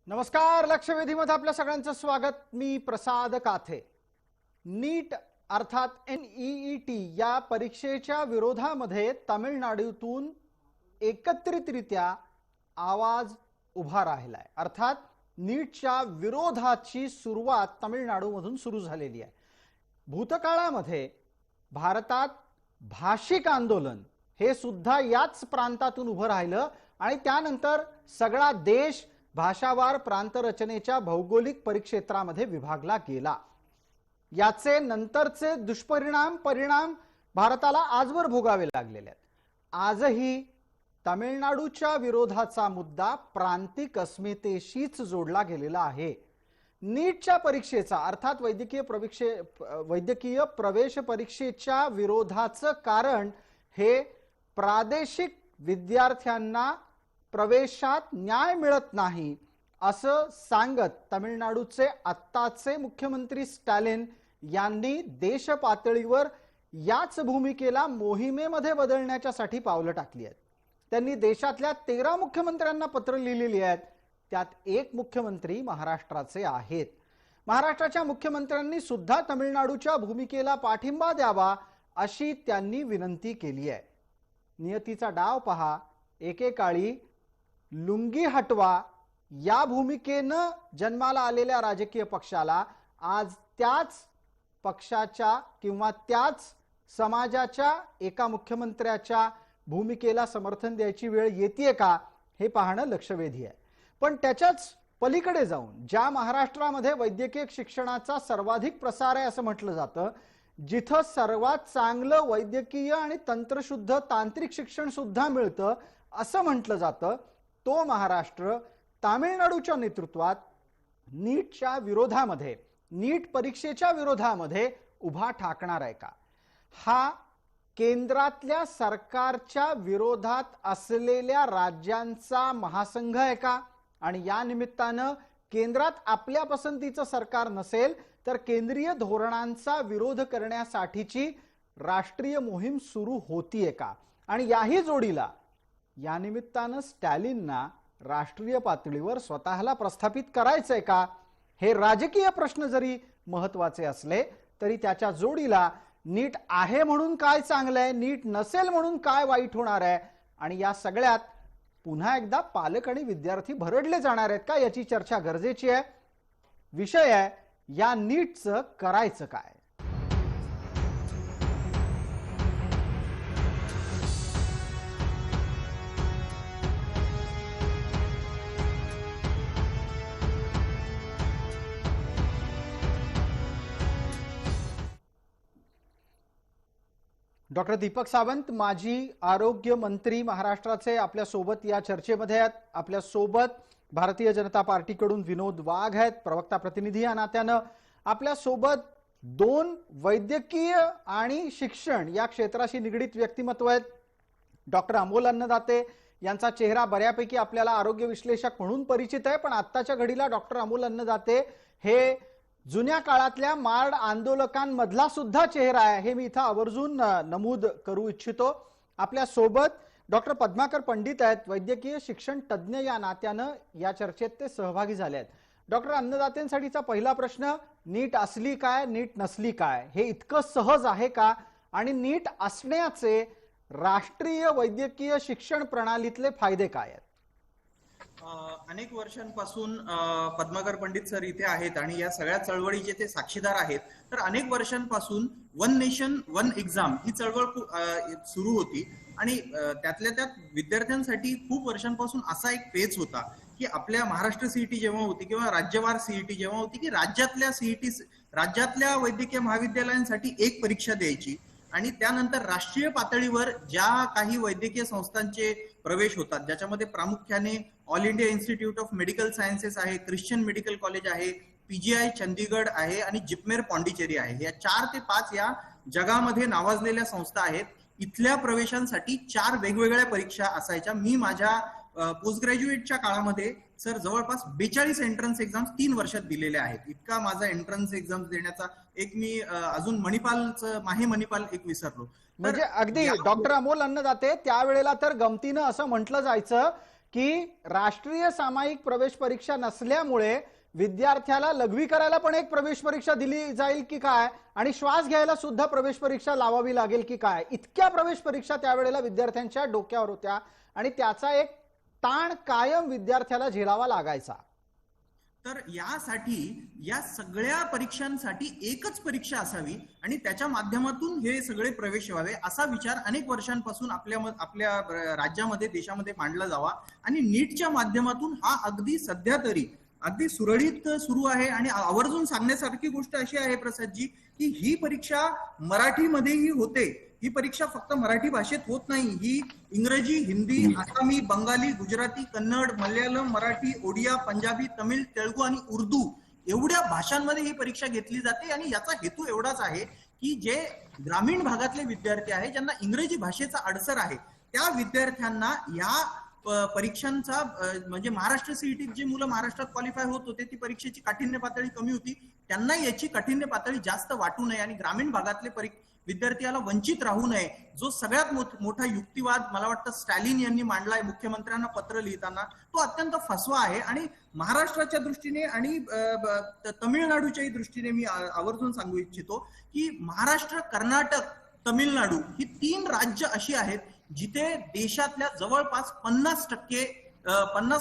नमस्कार. लक्षवेधीमध्ये आपल्या सगळ्यांचं स्वागत. मी प्रसाद काथे. नीट अर्थात NEET या परीक्षेच्या विरोधामध्ये तामिळनाडूतून एकत्रितरित्या आवाज उभा राहिलाय. अर्थात नीटच्या विरोधाची सुरुवात तामिळनाडूमधून सुरू झालेली आहे. भूतकाळामध्ये भारतात भाषिक आंदोलन हे सुद्धा याच प्रांतातून उभं राहिलं आणि त्यानंतर सगळा देश भाषावार प्रांत रचनेच्या भौगोलिक परिक्षेत्रामध्ये विभागला गेला. याचे नंतरचे परिणाम भारताला आजवर भोगावे लागलेले आहेत. आजही तामिळनाडूच्या विरोधाचा मुद्दा प्रांतिक अस्मितेशीच जोडला गेलेला आहे. नीटच्या परीक्षेचा अर्थात वैद्यकीय प्रवेश परीक्षेच्या विरोधाचं कारण हे प्रादेशिक विद्यार्थ्यांना प्रवेशात न्याय मिळत नाही असं सांगत तामिळनाडूचे आत्ताचे मुख्यमंत्री स्टॅलिन यांनी देश पातळीवर याच भूमिकेला मोहिमेमध्ये बदलण्यासाठी पावलं टाकली आहेत. त्यांनी देशातल्या 13 मुख्यमंत्र्यांना पत्र लिहिलेली आहेत. त्यात एक मुख्यमंत्री महाराष्ट्राचे आहेत. महाराष्ट्राच्या मुख्यमंत्र्यांनी सुद्धा तामिळनाडूच्या भूमिकेला पाठिंबा द्यावा अशी त्यांनी विनंती केली आहे. नियतीचा डाव पहा. एकेकाळी लुंगी हटवा या भूमिकेनं जन्माला आलेल्या राजकीय पक्षाला आज त्याच पक्षाच्या किंवा त्याच समाजाच्या एका मुख्यमंत्र्याच्या भूमिकेला समर्थन द्यायची वेळ येते का हे पाहणं लक्षवेधी आहे. पण त्याच्याच पलीकडे जाऊन ज्या महाराष्ट्रामध्ये वैद्यकीय शिक्षणाचा सर्वाधिक प्रसार आहे असं म्हटलं जातं, जिथं सर्वात चांगलं वैद्यकीय आणि तंत्रशुद्ध तांत्रिक शिक्षण सुद्धा मिळतं असं म्हटलं जातं, तो महाराष्ट्र तामिळनाडूच्या नेतृत्वात नीटच्या विरोधामध्ये नीट परीक्षेच्या विरोधामध्ये उभा ठाकणार आहे का? हा केंद्रातल्या सरकारच्या विरोधात असलेल्या राज्यांचा महासंघ आहे का? आणि या निमित्तानं केंद्रात आपल्या पसंतीचं सरकार नसेल तर केंद्रीय धोरणांचा विरोध करण्यासाठीची राष्ट्रीय मोहीम सुरू होतीये का? आणि याही जोडीला या निमित्तानं स्टॅलिनना राष्ट्रीय पातळीवर स्वतःला प्रस्थापित करायचंय का? हे राजकीय प्रश्न जरी महत्त्वाचे असले तरी त्याच्या जोडीला नीट आहे म्हणून काय चांगलं आहे, नीट नसेल म्हणून काय वाईट होणार आहे, आणि या सगळ्यात पुन्हा एकदा पालक आणि विद्यार्थी भरडले जाणार आहेत का याची चर्चा गरजेची आहे. विषय आहे या नीटचं करायचं काय. डॉक्टर दीपक सावंत माजी आरोग्य मंत्री महाराष्ट्राचे आपल्या सोबत या चर्चेमध्ये आहेत. आपल्या सोबत भारतीय जनता पार्टीकडून विनोद वाघ आहेत, प्रवक्ता प्रतिनिधी या नात्यानं. आपल्या सोबत 2 वैद्यकीय आणि शिक्षण या क्षेत्राशी निगडित व्यक्तिमत्व आहेत. डॉक्टर अमोल अन्नदाते यांचा चेहरा बऱ्यापैकी आपल्याला आरोग्य विश्लेषक म्हणून परिचित आहे, पण आत्ताच्या घडीला डॉक्टर अमोल अन्नदाते हे जुन्या काळातल्या मार्ड आंदोलकांमधला सुद्धा चेहरा आहे, हे मी इथं आवर्जून नमूद करू इच्छितो. आपल्या सोबत डॉक्टर पद्माकर पंडित आहेत, वैद्यकीय शिक्षण तज्ज्ञ या नात्यानं या चर्चेत ते सहभागी झाले आहेत. डॉक्टर अन्नदातेंसाठीचा पहिला प्रश्न, नीट असली काय नीट नसली काय हे इतकं सहज आहे का? आणि नीट असण्याचे राष्ट्रीय वैद्यकीय शिक्षण प्रणालीतले फायदे काय आहेत? अनेक वर्षांपासून पद्माकर पंडित सर इथे आहेत आणि या सगळ्या चळवळीचे ते साक्षीदार आहेत. तर अनेक वर्षांपासून वन नेशन वन एक्झाम ही चळवळ सुरू होती आणि त्यातल्या त्यात विद्यार्थ्यांसाठी खूप वर्षांपासून असा एक पेच होता की आपल्या महाराष्ट्र सीईटी जेव्हा होती किंवा राज्यवार सीईटी जेव्हा होती की राज्यातल्या वैद्यकीय महाविद्यालयांसाठी एक परीक्षा द्यायची आणि त्यानंतर राष्ट्रीय पातळीवर ज्या काही वैद्यकीय संस्थांचे प्रवेश होतात, ज्याच्यामध्ये प्रामुख्याने all India institute of medical sciences आहे, ख्रिश्चन मेडिकल कॉलेज आहे, PGI चंदीगड आहे आणि जिपमेर पॉंडिचेरी आहे, या 4 ते 5 या जगामध्ये नावाजलेल्या संस्था आहेत. इथल्या प्रवेशांसाठी 4 वेगवेगळ्या परीक्षा असायच्या. मी माझ्या पोस्ट ग्रॅज्युएटच्या काळामध्ये सर जवळपास 42 एंट्रन्स एक्झाम्स 3 वर्षात दिलेल्या आहेत. इतका माझा एंट्रन्स एक्झाम्स देण्याचा एक मी अजून मणिपालचं माहे मणिपाल एक विसरलो. म्हणजे अगदी डॉक्टर अमोल अन्नदाते त्यावेळेला तर गमतीनं असं म्हटलं जायचं की राष्ट्रीय सामायिक प्रवेश परीक्षा नसल्यामुळे विद्यार्थ्याला लघवी करायला पण एक प्रवेश परीक्षा दिली जाईल की काय, आणि श्वास घ्यायला सुद्धा प्रवेश परीक्षा लावावी लागेल की काय, इतक्या प्रवेश परीक्षा त्यावेळेला विद्यार्थ्यांच्या डोक्यावर होत्या आणि त्याचा एक ताण कायम विद्यार्थ्याला झेलावा लागायचा. तर यासाठी या सगळ्या परीक्षांसाठी एकच परीक्षा असावी आणि त्याच्या माध्यमातून हे सगळे प्रवेश व्हावे असा विचार अनेक वर्षांपासून आपल्या राज्यामध्ये देशामध्ये मांडला जावा. आणि नीटच्या माध्यमातून हा अगदी सध्या तरी अगदी सुरळीत सुरू आहे. आणि आवर्जून सांगण्यासारखी गोष्ट अशी आहे प्रसादजी की ही परीक्षा मराठीमध्येही होते. ही परीक्षा फक्त मराठी भाषेत होत नाही, ही इंग्रजी, हिंदी, आसामी, बंगाली, गुजराती, कन्नड, मल्याळम, मराठी, ओडिया, पंजाबी, तमिळ, तेलुगू आणि उर्दू एवढ्या भाषांमध्ये ही परीक्षा घेतली जाते. आणि याचा हेतू एवढाच आहे की जे ग्रामीण भागातले विद्यार्थी आहेत ज्यांना इंग्रजी भाषेचा अडसर आहे त्या विद्यार्थ्यांना या परीक्षांचा म्हणजे महाराष्ट्र सीईटी जी मुलं महाराष्ट्रात क्वालिफाय होत होते ती परीक्षेची काठिण्य पातळी कमी होती, त्यांना याची काठिण्य पातळी जास्त वाटू नये आणि ग्रामीण भागातले विद्यार्थ्याला वंचित राहू नये, जो सगळ्यात मोठा युक्तिवाद मला वाटतं स्टॅलिन यांनी मांडलाय मुख्यमंत्र्यांना पत्र लिहिताना, तो अत्यंत फसवा आहे. आणि महाराष्ट्राच्या दृष्टीने आणि तमिळनाडूच्याही दृष्टीने मी आवर्जून सांगू इच्छितो की महाराष्ट्र, कर्नाटक, तमिळनाडू ही 3 राज्य अशी आहेत जिथे देशातल्या जवळपास 50%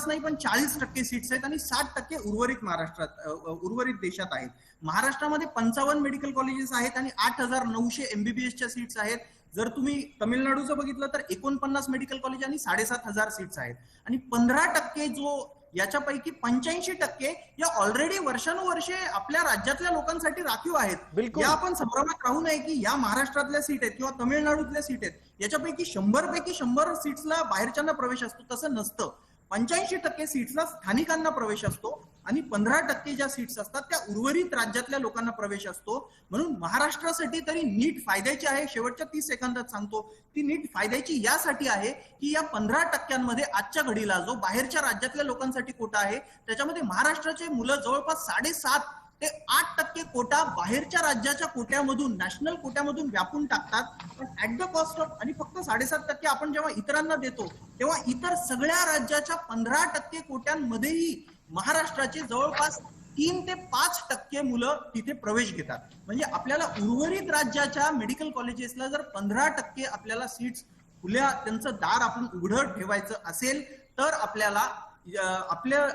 नाही पण 40% सीट्स आहेत आणि 60% उर्वरित देशात आहेत. महाराष्ट्रामध्ये 55 मेडिकल कॉलेजेस आहेत आणि 8,900 MBBSच्या सीट्स आहेत. जर तुम्ही तमिळनाडूचं बघितलं तर 49 मेडिकल कॉलेज आणि 7,500 सीट्स आहेत. आणि 15% जो याच्यापैकी 85% या ऑलरेडी वर्षानुवर्षे आपल्या राज्यातल्या लोकांसाठी राखीव आहेत. या आपण संभ्रमात राहू नये की या महाराष्ट्रातल्या सीट आहेत किंवा तमिळनाडूतल्या सीट आहेत याच्यापैकी 100 पैकी 100 सीट्सला बाहेरच्यांना प्रवेश असतो, तसं नसतं. 85% सीट्सला स्थानिकांना प्रवेश असतो आणि 15% ज्या सीट्स असतात त्या उर्वरित राज्यातल्या लोकांना प्रवेश असतो. म्हणून महाराष्ट्रासाठी तरी नीट फायद्याची आहे. शेवटच्या 30 सेकंदात सांगतो, ती नीट फायद्याची यासाठी आहे की या 15% आजच्या घडीला जो बाहेरच्या राज्यातल्या लोकांसाठी कोटा आहे त्याच्यामध्ये महाराष्ट्राचे मुलं जवळपास 7.5 ते 8% कोटा बाहेरच्या राज्याच्या कोट्यामधून, नॅशनल कोट्यामधून व्यापून टाकतात. पण ऍट द कॉस्ट ऑफ, आणि फक्त 7.5% आपण जेव्हा इतरांना देतो तेव्हा इतर सगळ्या राज्याच्या 15% कोट्यांमध्येही महाराष्ट्राचे जवळपास 3 ते 5% मुलं तिथे प्रवेश घेतात. म्हणजे आपल्याला उर्वरित राज्याच्या मेडिकल कॉलेजेसला जर 15% आपल्याला सीट्स खुल्या, त्यांचं दार आपण उघडं ठेवायचं असेल तर आपल्याला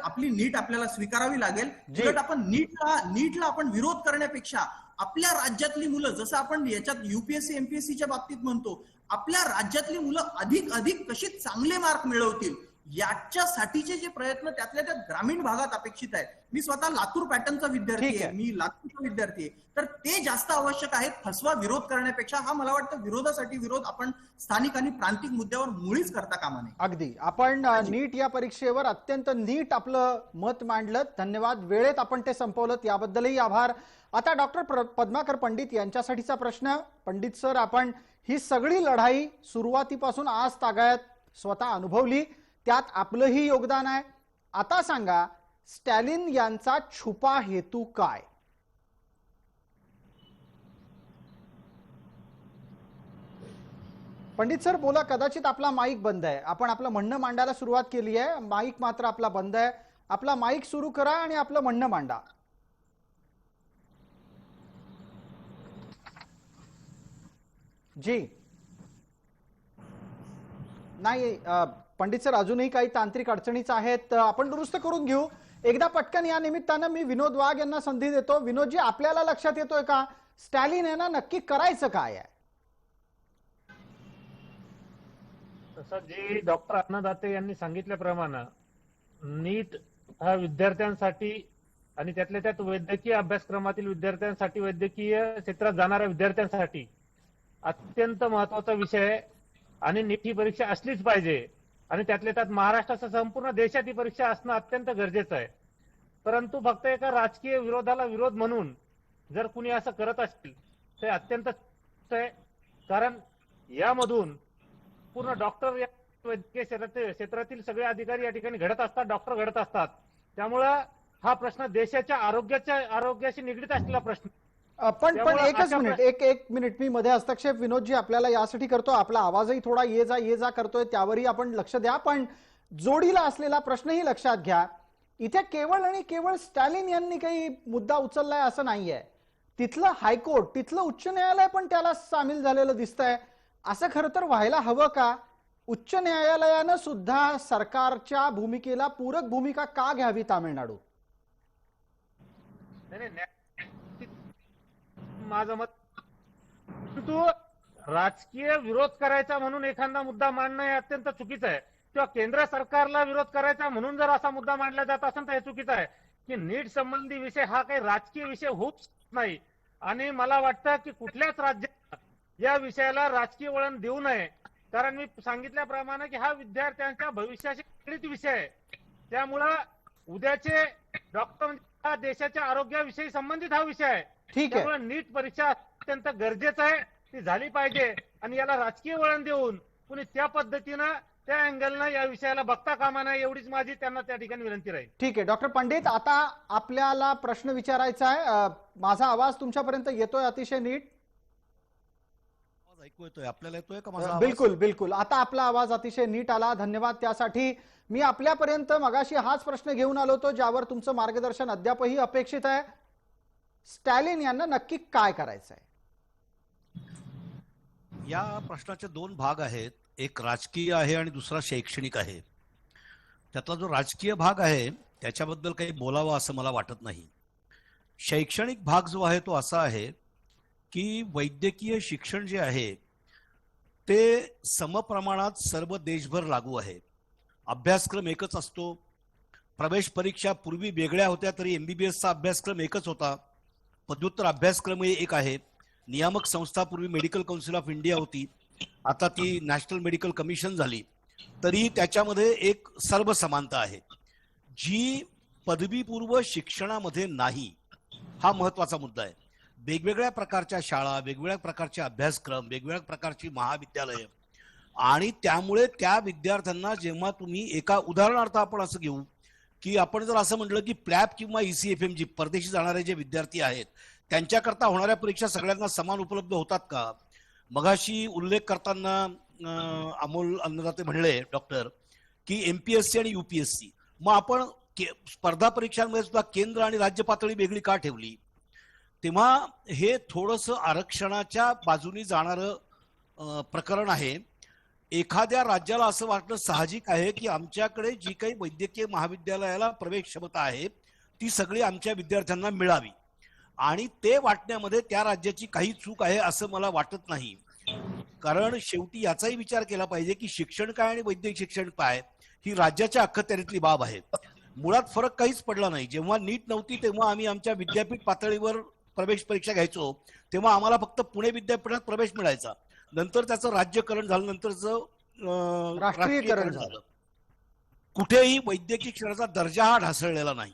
आपली नीट आपल्याला स्वीकारावी लागेल. उलट आपण नीटला आपण विरोध करण्यापेक्षा आपल्या राज्यातली मुलं, जसं आपण याच्यात UPSC MPSCच्या बाबतीत म्हणतो, आपल्या राज्यातली मुलं अधिक कशी चांगले मार्क मिळवतील याच्यासाठीचे जे प्रयत्न त्यातल्या त्या ग्रामीण भागात अपेक्षित आहेत. मी स्वतः लातूर पॅटर्नचा विद्यार्थी आहे, मी लातूरचा विद्यार्थी आहे, तर ते जास्त आवश्यक आहेत फसवा विरोध करण्यापेक्षा. हा मला वाटतं विरोधासाठी विरोध आपण स्थानिक आणि प्रांतिक मुद्द्यावर मुळीच करता कामा नये. अगदी आपण नीट या परीक्षेवर अत्यंत नीट आपलं मत मांडलं. धन्यवाद. वेळेत आपण ते संपवलं त्याबद्दलही आभार. आता डॉक्टर पद्माकर पंडित यांच्यासाठीचा प्रश्न. पंडित सर, आपण ही सगळी लढाई सुरुवातीपासून आज तागायत स्वतः अनुभवली, त्यात आपलंही योगदान आहे. आता सांगा, स्टॅलिन यांचा छुपा हेतू काय? पंडित सर बोला. कदाचित आपला माईक बंद आहे. आपण आपलं म्हणणं मांडायला सुरुवात केली आहे, माईक मात्र आपला बंद आहे. आपला माईक सुरू करा आणि आपलं म्हणणं मांडा. जी नाही पंडित सर, अजूनही काही तांत्रिक अडचणीच आहेत, आपण दुरुस्त करून घेऊ. एकदा पटकन या निमित्तानं मी विनोद वाघ यांना संधी देतो. विनोदजी, आपल्याला लक्षात येतोय का स्टॅलिन यांना नक्की करायचं काय आहे? तसं जे डॉक्टर अन्नदाते यांनी सांगितल्याप्रमाणे नीट हा विद्यार्थ्यांसाठी आणि त्यातल्या त्यात वैद्यकीय अभ्यासक्रमातील विद्यार्थ्यांसाठी, वैद्यकीय क्षेत्रात जाणाऱ्या विद्यार्थ्यांसाठी अत्यंत महत्वाचा विषय आहे. आणि नीट ही परीक्षा असलीच पाहिजे आणि त्यातल्या त्यात महाराष्ट्रासह संपूर्ण देशात ही परीक्षा असणं अत्यंत गरजेचं आहे. परंतु फक्त एका राजकीय विरोधाला विरोध म्हणून जर कुणी असं करत असतील ते अत्यंत आहे. कारण यामधून पूर्ण डॉक्टर या वैद्यकीय क्षेत्रातील सगळे अधिकारी या ठिकाणी घडत असतात, डॉक्टर घडत असतात. त्यामुळं हा प्रश्न देशाच्या आरोग्याशी निगडीत असलेला प्रश्न. पण एक मिनिट मी मध्ये हस्तक्षेप विनोदजी आपल्याला यासाठी करतो. आपला आवाजही थोडा ये जा करतोय, त्यावरही आपण लक्ष द्या. पण जोडीला असलेला प्रश्नही लक्षात घ्या. इथे केवळ आणि केवळ स्टॅलिन यांनी काही मुद्दा उचललाय असं नाहीये. तिथलं हायकोर्ट, तिथलं उच्च न्यायालय पण त्याला सामील झालेलं दिसतंय. असं खरं तर व्हायला हवं का? उच्च न्यायालयानं सुद्धा सरकारच्या भूमिकेला पूरक भूमिका का घ्यावी तामिळनाडू? नाही नाही, माझं मत, परंतु राजकीय विरोध करायचा म्हणून एखादा मुद्दा मांडणं हे अत्यंत चुकीचं आहे. किंवा केंद्र सरकारला विरोध करायचा म्हणून जर असा मुद्दा मांडला जात असेल तर हे चुकीचं आहे. की नीट संबंधी विषय हा काही राजकीय विषय होऊच नाही. आणि मला वाटतं की कुठल्याच राज्यात या विषयाला राजकीय वळण देऊ नये. कारण मी सांगितल्याप्रमाणे की हा विद्यार्थ्यांच्या भविष्याशी निगडीत विषय आहे. त्यामुळं उद्याचे डॉक्टर म्हणजे हा देशाच्या आरोग्याविषयी संबंधित हा विषय आहे. ठीक आहे. त्यामुळे नीट परीक्षा अत्यंत गरजेचं आहे, ती झाली पाहिजे. आणि याला राजकीय वळण देऊन कुणी त्या पद्धतीनं त्या अँगलनं या विषयाला बघता कामा नये, एवढीच माझी त्यांना त्या ठिकाणी विनंती राहील. ठीक आहे डॉक्टर पंडित, आता आपल्याला प्रश्न विचारायचा आहे. माझा आवाज तुमच्यापर्यंत येतोय अतिशय नीट? ऐकू येतोय? आपल्याला येतोय का माझा आवाज? बिलकुल बिलकुल, आता आपला आवाज अतिशय नीट आला. धन्यवाद त्यासाठी. मी आपल्यापर्यंत मगाशी हाच प्रश्न घेऊन आलो होतो ज्यावर तुमचं मार्गदर्शन अद्यापही अपेक्षित आहे. स्टॅलिन यांना नक्की काय करायचंय? या प्रश्नाचे दोन भाग आहेत, एक राजकीय आहे आणि दुसरा शैक्षणिक आहे. त्यातला जो राजकीय भाग आहे त्याच्याबद्दल काही बोलावं असं मला वाटत नाही. शैक्षणिक भाग जो आहे तो असा आहे की वैद्यकीय शिक्षण जे आहे ते समप्रमाणात सर्व देशभर लागू आहे. अभ्यासक्रम एकच असतो. प्रवेश परीक्षा पूर्वी वेगळ्या होत्या तरी एमबीबीएसचा अभ्यासक्रम एकच होता. पदव्युत्तर अभ्यासक्रमही एक आहे. नियामक संस्था पूर्वी मेडिकल काउन्सिल ऑफ इंडिया होती, आता ती नॅशनल मेडिकल कमिशन झाली. तरी त्याच्यामध्ये एक सर्व समानता आहे जी पदवीपूर्व शिक्षणामध्ये नाही. हा महत्वाचा मुद्दा आहे. वेगवेगळ्या प्रकारच्या शाळा, वेगवेगळ्या प्रकारचे अभ्यासक्रम, वेगवेगळ्या प्रकारची महाविद्यालय, आणि त्यामुळे त्या विद्यार्थ्यांना जेव्हा तुम्ही एका उदाहरणार्थ आपण असं घेऊ की आपण जर असं म्हटलं की प्लॅब किंवा ECFM जी परदेशी जाणारे जे विद्यार्थी आहेत त्यांच्याकरता होणाऱ्या परीक्षा सगळ्यांना समान उपलब्ध होतात का? मगाशी उल्लेख करताना अमोल अन्नदाते म्हणले डॉक्टर की MPSC आणि UPSC, मग आपण स्पर्धा परीक्षांमध्ये सुद्धा केंद्र आणि राज्य पातळी वेगळी का ठेवली? तेव्हा हे थोडंसं आरक्षणाच्या बाजूनी जाणारं प्रकरण आहे. एखाद्या राज्याला असं वाटणं साहजिक आहे की आमच्याकडे जी काही वैद्यकीय महाविद्यालयाला प्रवेश क्षमता आहे ती सगळी आमच्या विद्यार्थ्यांना मिळावी, आणि ते वाटण्यामध्ये त्या राज्याची काही चूक आहे असं मला वाटत नाही. कारण शेवटी याचाही विचार केला पाहिजे की शिक्षण काय आणि वैद्यकीय शिक्षण काय ही राज्याच्या अखत्यारीतली बाब आहे. मुळात फरक काहीच पडला नाही. जेव्हा नीट नव्हती तेव्हा आम्ही आमच्या विद्यापीठ पातळीवर प्रवेश परीक्षा घ्यायचो तेव्हा आम्हाला फक्त पुणे विद्यापीठात प्रवेश मिळायचा. नंतर त्याचं राज्यकरण झालं, नंतरचं राष्ट्रीयकरण झालं. कुठेही वैद्यकीय शिक्षणाचा दर्जा हा ढासळलेला नाही.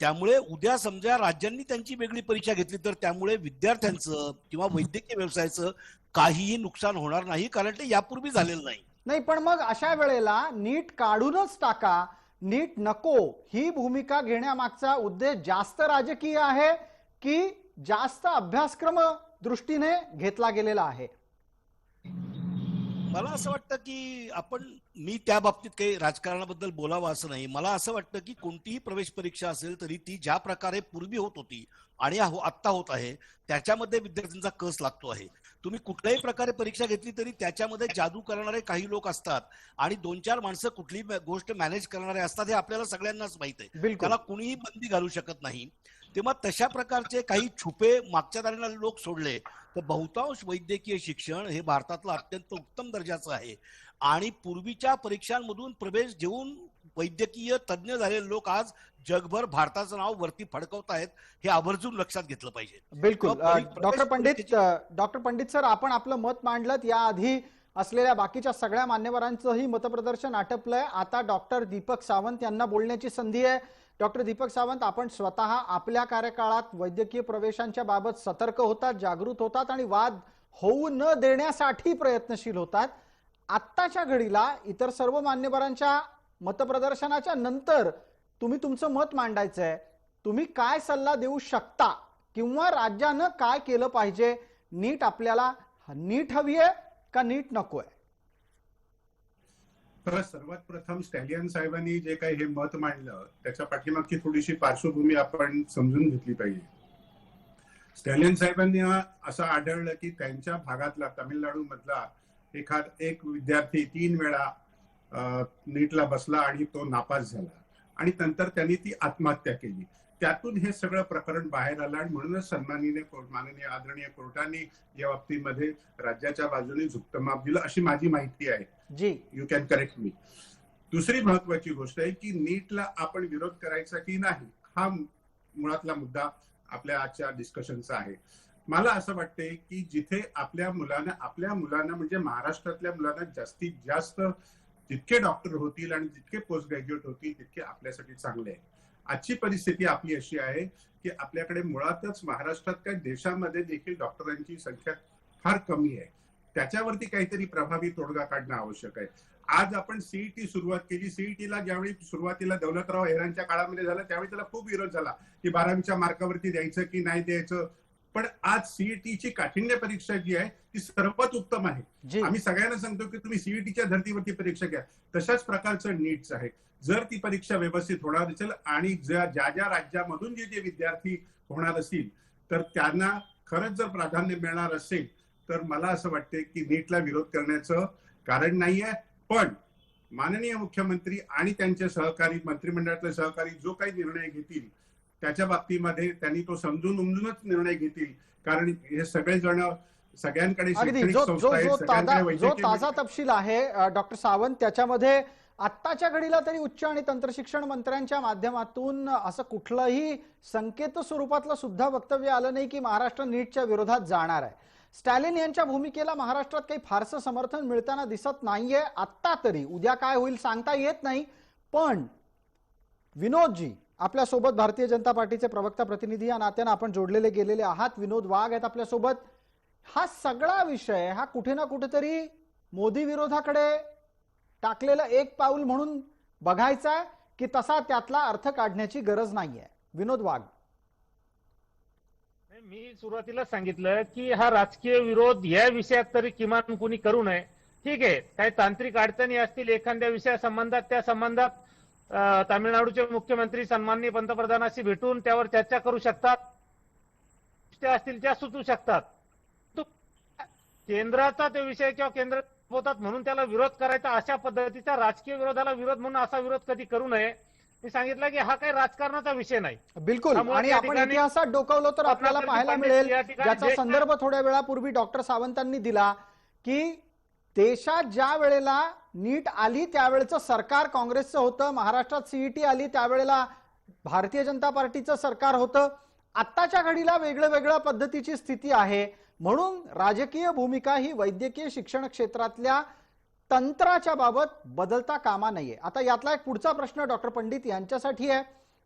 त्यामुळे उद्या समजा राज्यांनी त्यांची वेगळी परीक्षा घेतली तर त्यामुळे विद्यार्थ्यांचं किंवा वैद्यकीय व्यवसायाचं काहीही नुकसान होणार नाही, कारण ते यापूर्वी झालेलं नाही. नाही, पण मग अशा वेळेला नीट काढूनच टाका, नीट नको, ही भूमिका घेण्यामागचा उद्देश जास्त राजकीय आहे की जास्त अभ्यासक्रम दृष्टीने घेतला गेलेला आहे? मला असं वाटतं की मी त्या बाबतीत काही राजकारणाबद्दल बोलावं असं नाही. मला असं वाटतं की कोणतीही प्रवेश परीक्षा असेल तरी ती ज्या प्रकारे पूर्वी होत होती आणि आत्ता होत आहे त्याच्यामध्ये विद्यार्थ्यांचा कस लागतो आहे. तुम्ही कुठल्याही प्रकारे परीक्षा घेतली तरी त्याच्यामध्ये जादू करणारे काही लोक असतात आणि 2-4 माणसं कुठलीही गोष्ट मॅनेज करणारे असतात, हे आपल्याला सगळ्यांनाच माहित आहे. त्याला कुणीही बंदी घालू शकत नाही. तेव्हा तशा प्रकारचे काही छुपे मागच्या दारीला लोक सोडले तर बहुतांश वैद्यकीय शिक्षण हे भारतातलं अत्यंत उत्तम दर्जाचं आहे. आणि पूर्वीच्या परीक्षांमधून प्रवेश घेऊन वैद्यकीय तज्ज्ञ झालेले लोक आज जगभर भारताचं नाव वरती फडकवत आहेत, हे आवर्जून लक्षात घेतलं पाहिजे. बिलकुल. डॉक्टर पंडित सर, आपण आपलं मत मांडलं. याआधी असलेल्या बाकीच्या सगळ्या मान्यवरांचंही मतप्रदर्शन आटपलंय. आता डॉक्टर दीपक सावंत यांना बोलण्याची संधी आहे. डॉक्टर दीपक सावंत, आपण स्वतः आपल्या कार्यकाळात वैद्यकीय प्रवेशांच्या बाबत सतर्क होतात, जागृत होतात आणि वाद होऊ न देण्यासाठी प्रयत्नशील होतात. आत्ताच्या घडीला इतर सर्व मान्यवरांच्या मतप्रदर्शनाच्या नंतर तुम्ही तुमचं मत मांडायचंय. तुम्ही काय सल्ला देऊ शकता किंवा राज्यानं काय केलं पाहिजे? नीट आपल्याला नीट हवी आहे का नीट नकोय? तर सर्वात प्रथम स्टॅलियन साहेबांनी जे काही हे मत मांडलं त्याच्या पाठीमागची थोडीशी पार्श्वभूमी आपण समजून घेतली पाहिजे. स्टॅलियन साहेबांनी असं आढळलं की त्यांच्या भागातला तामिळनाडू मधला एक विद्यार्थी 3 वेळा नीटला बसला आणि तो नापास झाला आणि नंतर त्यांनी ती आत्महत्या केली. त्यातून हे सगळं प्रकरण बाहेर आलं आणि म्हणूनच माननीय आदरणीय कोर्टाने या बाबतीमध्ये राज्याच्या बाजूने झुकतं माप दिलं अशी माझी माहिती आहे. जी, यू कॅन करेक्ट मी. दुसरी महत्वाची गोष्ट आहे की नीटला आपण विरोध करायचा की नाही हा मुळातला मुद्दा आपल्या आजच्या डिस्कशनचा आहे. मला असं वाटतंय की जिथे आपल्या मुलांना म्हणजे महाराष्ट्रातल्या मुलांना जास्तीत जास्त जितके डॉक्टर होतील आणि जितके पोस्ट ग्रॅज्युएट होतील तितके आपल्यासाठी चांगले आहे. आजची परिस्थिती आपली अशी आहे की आपल्याकडे मुळातच महाराष्ट्रात काय देशामध्ये देखील डॉक्टरांची संख्या फार कमी आहे. त्याच्यावरती काहीतरी प्रभावी तोडगा काढणं आवश्यक आहे. आज आपण सीईटी सुरुवात केली. सीईटीला ज्यावेळी सुरुवातीला दौलतराव हेरांच्या काळामध्ये झालं त्यावेळी त्याला खूप विरोध झाला की 12वीच्या मार्कावरती द्यायचं की नाही द्यायचं. पण आज सीईटीची काठिण्य परीक्षा जी आहे ती सर्वात उत्तम आहे. आम्ही सगळ्यांना सांगतो की तुम्ही सीईटीच्या धर्तीवरती परीक्षा घ्या. तशाच प्रकारचं नीटच आहे. जर ती परीक्षा व्यवस्थित होणार असेल आणि ज्या राज्यामधून जे विद्यार्थी होणार असतील तर त्यांना खरंच जर प्राधान्य मिळणार असेल तर मला असं वाटते की नीटला विरोध करण्याचं कारण नाहीये. पण माननीय मुख्यमंत्री आणि त्यांचे सहकारी मंत्रिमंडळातले सहकारी जो काही निर्णय घेतील त्याच्या बाबतीमध्ये त्यांनी तो समजून उमजूनच निर्णय घेतील. कारण हे सगळेजण सगळ्यांकडे शैक्षणिक संस्था आहेत, सगळ्यांकडे जो वैद्यकीय ताजा तपशील आहे डॉक्टर सावंत त्याच्यामध्ये आत्ताच्या घडीला तरी उच्च आणि तंत्रशिक्षण मंत्र्यांच्या माध्यमातून असं कुठलंही संकेत स्वरूपातलं सुद्धा वक्तव्य आलं नाही की महाराष्ट्र नीटच्या विरोधात जाणार आहे. स्टॅलिन यांच्या भूमिकेला महाराष्ट्रात काही फारसं समर्थन मिळताना दिसत नाहीये आत्ता तरी. उद्या काय होईल सांगता येत नाही. पण विनोदजी आपल्यासोबत भारतीय जनता पार्टीचे प्रवक्ता प्रतिनिधी या नात्यानं आपण जोडलेले गेलेले आहात. विनोद वाघ आहेत आपल्यासोबत. हा सगळा विषय हा कुठे ना कुठेतरी मोदी विरोधाकडे टाकलेलं एक पाऊल म्हणून बघायचा की तसा त्यातला अर्थ काढण्याची गरज नाहीये. विनोद वाघ. मी सुरुवातीला सांगितलं की हा राजकीय विरोध या विषयात तरी किमान कुणी करू नये. ठीक आहे, काही तांत्रिक अडचणी असतील एखाद्या विषयासंबंधात त्या संबंधात तामिळनाडूचे मुख्यमंत्री सन्माननीय पंतप्रधानाशी भेटून त्यावर चर्चा करू शकतात. त्या असतील त्या सुचू शकतात. केंद्राचा ते विषय किंवा केंद्र होतात म्हणून त्याला विरोध करायचा अशा पद्धतीचा राजकीय विरोधाला विरोध म्हणून असा विरोध कधी करू नये. मी सांगितलं की हा काही राजकारणाचा विषय नाही. बिलकुल. आणि आपण इतिहासात डोकावलं तर आपल्याला पाहायला मिळेल ज्याचा संदर्भ थोड्या वेळापूर्वी डॉक्टर सावंतांनी दिला की देशात ज्या वेळेला नीट आली त्यावेळेचं सरकार काँग्रेसचं होतं. महाराष्ट्रात सीईटी आली त्यावेळेला भारतीय जनता पार्टीचं सरकार होतं. आत्ताच्या घडीला वेगळ्या पद्धतीची स्थिती आहे. म्हणून राजकीय भूमिका ही वैद्यकीय शिक्षण क्षेत्रातल्या तंत्राच्या बाबत बदलता कामा नये. आता यातला एक पुढचा प्रश्न डॉक्टर पंडित यांच्यासाठी आहे.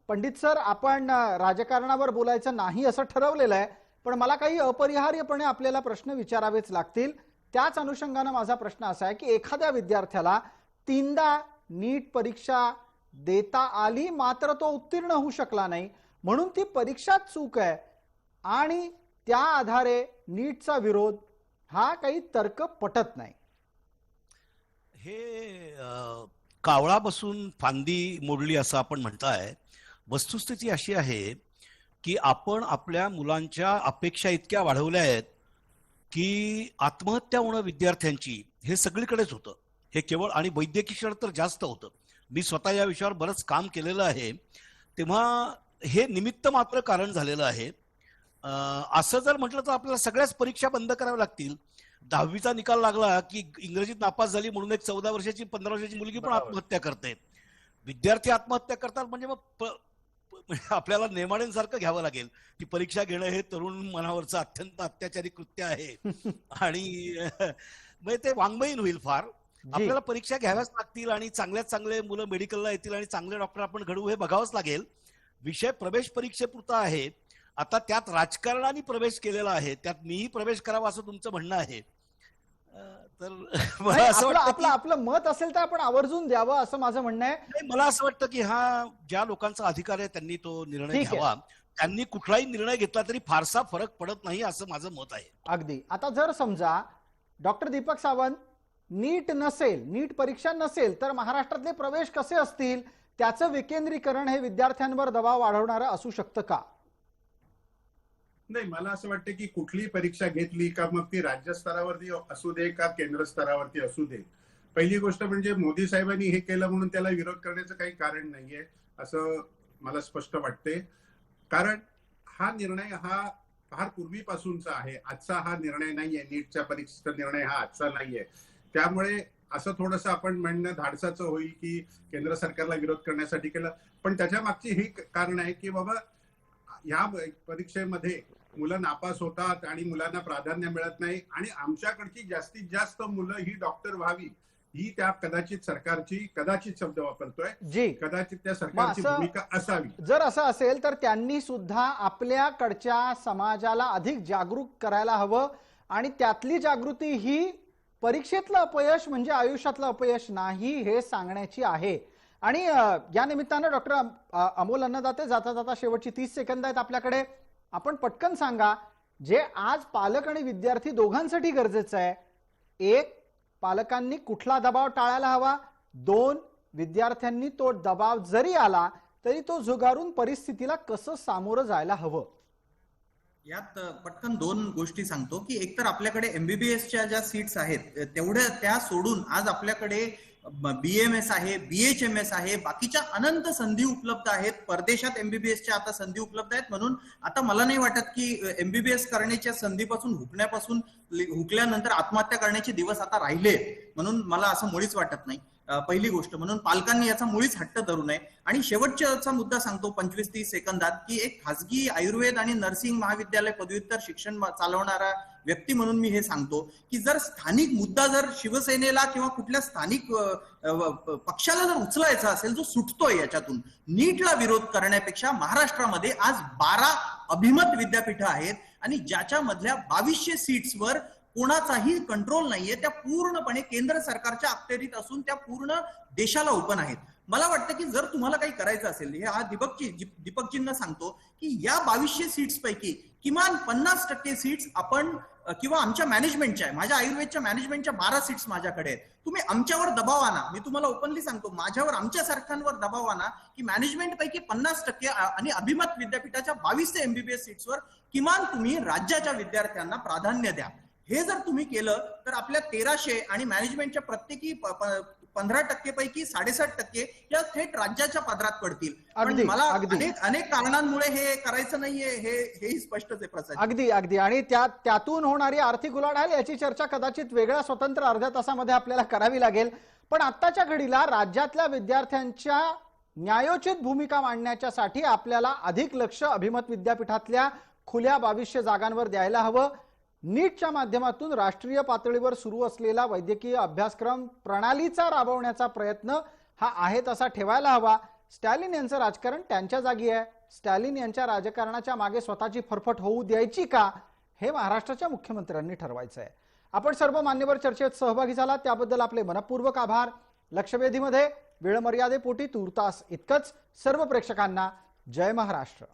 पंडित सर, आपण राजकारणावर बोलायचं नाही असं ठरवलेलं आहे, पण मला काही अपरिहार्यपणे आपल्याला प्रश्न विचारावेच लागतील. त्याच अनुषंगाने माझा प्रश्न असा आहे की एखाद्या विद्यार्थ्याला 3दा नीट परीक्षा देता आली मात्र तो उत्तीर्ण होऊ शकला नाही म्हणून ती परीक्षा चूक आहे आणि त्या आधारे नीटचा विरोध हा काही तर्क पटत नाही. हे कावळा बसून फांदी मोडली असं आपण म्हणताय. वस्तुस्थिती अशी आहे की आपण आपल्या मुलांच्या अपेक्षा इतक्या वाढवल्या आहेत की आत्महत्या होणं विद्यार्थ्यांची हे सगळीकडेच होतं. हे केवळ आणि वैद्यकीय क्षेत्रात तर जास्त होतं. मी स्वतः या विषयावर बरंच काम केलेलं आहे. तेव्हा हे निमित्त मात्र कारण झालेलं आहे. असं जर म्हटलं तर आपल्याला सगळ्याच परीक्षा बंद कराव्या लागतील. 10वीचा निकाल लागला की इंग्रजीत नापास झाली म्हणून एक 14 वर्षाची 15 वर्षाची मुलगी पण आत्महत्या करते. विद्यार्थी आत्महत्या करतात म्हणजे मग आपल्याला नेमाड्यांसारखं घ्यावं लागेल. ती परीक्षा घेणं हे तरुण मनावरचं अत्यंत अत्याचारी कृत्य आहे आणि म्हणजे ते वाङ्मयीन होईल फार. आपल्याला परीक्षा घ्याव्याच लागतील आणि चांगल्यात चांगले मुलं मेडिकलला येतील आणि चांगले डॉक्टर आपण घडवू हे बघावंच लागेल. विषय प्रवेश परीक्षेपुरता आहे. आता त्यात राजकारणाने प्रवेश केलेला आहे, त्यात मीही प्रवेश करावा असं तुमचं म्हणणं आहे. तर मला असं वाटतं आपलं मत असेल तर आपण आवर्जून द्यावं असं माझं म्हणणं आहे. मला असं वाटतं की हा ज्या लोकांचा अधिकार आहे त्यांनी तो निर्णय घ्यावा. त्यांनी कुठलाही निर्णय घेतला तरी फारसा फरक पडत नाही असं माझं मत आहे. अगदी. आता जर समजा डॉक्टर दीपक सावंत नीट नसेल, नीट परीक्षा नसेल तर महाराष्ट्रातले प्रवेश कसे असतील, त्याचं विकेंद्रीकरण हे विद्यार्थ्यांवर दबाव वाढवणारं असू शकतं का? नाही, मला असं वाटतं की कुठलीही परीक्षा घेतली का मग ती राज्य स्तरावरती असू दे का केंद्र स्तरावरती असू दे, पहिली गोष्ट म्हणजे मोदी साहेबांनी हे केलं म्हणून त्याला विरोध करण्याचं काही कारण नाहीये असं मला स्पष्ट वाटते. कारण हा निर्णय हा फार पूर्वीपासूनचा आहे, आजचा हा निर्णय नाहीये. नीटच्या परीक्षेचा निर्णय हा आजचा नाहीये. त्यामुळे असं थोडंसं आपण म्हणणं धाडसाचं होईल की केंद्र सरकारला विरोध करण्यासाठी केलं, पण त्याच्या मागची ही कारण आहे की बाबा ह्या परीक्षेमध्ये मुलं नापास होतात आणि मुलांना प्राधान्य मिळत नाही आणि आमच्याकडची जास्तीत जास्त मुलं ही डॉक्टर व्हावी ही त्या कदाचित सरकारची, कदाचित शब्द वापरतोय, जी कदाचित त्या सरकारची असं- भूमिका असावी. जर असं असेल तर त्यांनी सुद्धा आपल्याकडच्या समाजाला अधिक जागरूक करायला हवं आणि त्यातली जागृती ही परीक्षेतलं अपयश म्हणजे आयुष्यातलं अपयश नाही हे सांगण्याची आहे. आणि या निमित्तानं डॉक्टर अमोल अन्नदाते, जाता जाता शेवटची 30 सेकंद आहेत आपल्याकडे, आपण पटकन सांगा जे आज पालक आणि विद्यार्थी दोघांसाठी गरजेचं आहे. एक, पालकांनी कुठला दबाव टाळायला हवा. दोन, विद्यार्थ्यांनी तो दबाव जरी आला तरी तो झुगारून परिस्थितीला कसं सामोरं जायला हवं. यात पटकन दोन गोष्टी सांगतो की एकतर आपल्याकडे एमबीबीएसच्या ज्या सीट्स आहेत तेवढ्या त्या सोडून आज आपल्याकडे BMS आहे, BHMS आहे, बाकीच्या अनंत संधी उपलब्ध आहेत. परदेशात एमबीबीएसच्या आता संधी उपलब्ध आहेत. म्हणून आता मला नाही वाटत की एमबीबीएस करण्याच्या संधीपासून हुकल्यानंतर आत्महत्या करण्याचे दिवस आता राहिले, म्हणून मला असं मुळीच वाटत नाही. पहिली गोष्ट म्हणून पालकांनी याचा मुळीच हट्ट धरू नये. आणि शेवटचा मुद्दा सांगतो 25-30 सेकंदात की एक खासगी आयुर्वेद आणि नर्सिंग महाविद्यालय पदव्युत्तर शिक्षण चालवणारा व्यक्ती म्हणून मी हे सांगतो की जर स्थानिक मुद्दा जर शिवसेनेला किंवा कुठल्या स्थानिक पक्षाला जर उचलायचा असेल जो सुटतोय याच्यातून, नीटला विरोध करण्यापेक्षा महाराष्ट्रामध्ये आज 12 अभिमत विद्यापीठं आहेत आणि ज्याच्या मधल्या 2200 सीट्सवर कोणाचाही कंट्रोल नाहीये. त्या पूर्णपणे केंद्र सरकारच्या अखत्यारीत असून त्या पूर्ण देशाला ओपन आहेत. मला वाटतं की जर तुम्हाला काही करायचं असेल, हे हा दीपकजींना सांगतो की या 2200 सीट्स पैकी किमान 50% सीट्स आपण किंवा आमच्या मॅनेजमेंटच्या आहे, माझ्या आयुर्वेदच्या मॅनेजमेंटच्या 12 सीट्स माझ्याकडे आहेत, तुम्ही आमच्यावर दबाव आणा. मी तुम्हाला ओपनली सांगतो, माझ्यावर, आमच्या सारख्यांवर दबाव आणा की मॅनेजमेंट पैकी 50% आणि अभिमत विद्यापीठाच्या 2200 MBBS सीट्सवर किमान तुम्ही राज्याच्या विद्यार्थ्यांना प्राधान्य द्या. हे जर तुम्ही केलं तर आपल्या 1300 आणि मॅनेजमेंटच्या प्रत्येकी 15% पैकी 7.5% या थेट राज्याच्या पदरात पडतील. पण मला अनेक कारणांमुळे हे करायचं नाहीये, हेही स्पष्टच आहे प्रसाद. अगदी आणि त्यातून होणारी आर्थिक उलाढाल याची चर्चा कदाचित वेगळ्या स्वतंत्र अर्ध्या तासामध्ये आपल्याला करावी लागेल. पण आत्ताच्या घडीला राज्यातल्या विद्यार्थ्यांच्या न्यायोचित भूमिका मांडण्याच्यासाठी आपल्याला अधिक लक्ष अभिमत विद्यापीठातल्या खुल्या 2200 जागांवर द्यायला हवं. नीटच्या माध्यमातून राष्ट्रीय पातळीवर सुरू असलेला वैद्यकीय अभ्यासक्रम प्रणालीचा राबवण्याचा प्रयत्न हा आहे तसा ठेवायला हवा. स्टॅलिन यांचं राजकारण त्यांच्या जागी आहे. स्टॅलिन यांच्या राजकारणाच्या मागे स्वतःची फरफट होऊ द्यायची का, हे महाराष्ट्राच्या मुख्यमंत्र्यांनी ठरवायचं आहे. आपण सर्व मान्यवर चर्चेत सहभागी झाला त्याबद्दल आपले मनपूर्वक आभार. लक्षवेधीमध्ये वेळ मर्यादेपोटी तूर्तास इतकंच. सर्व प्रेक्षकांना जय महाराष्ट्र.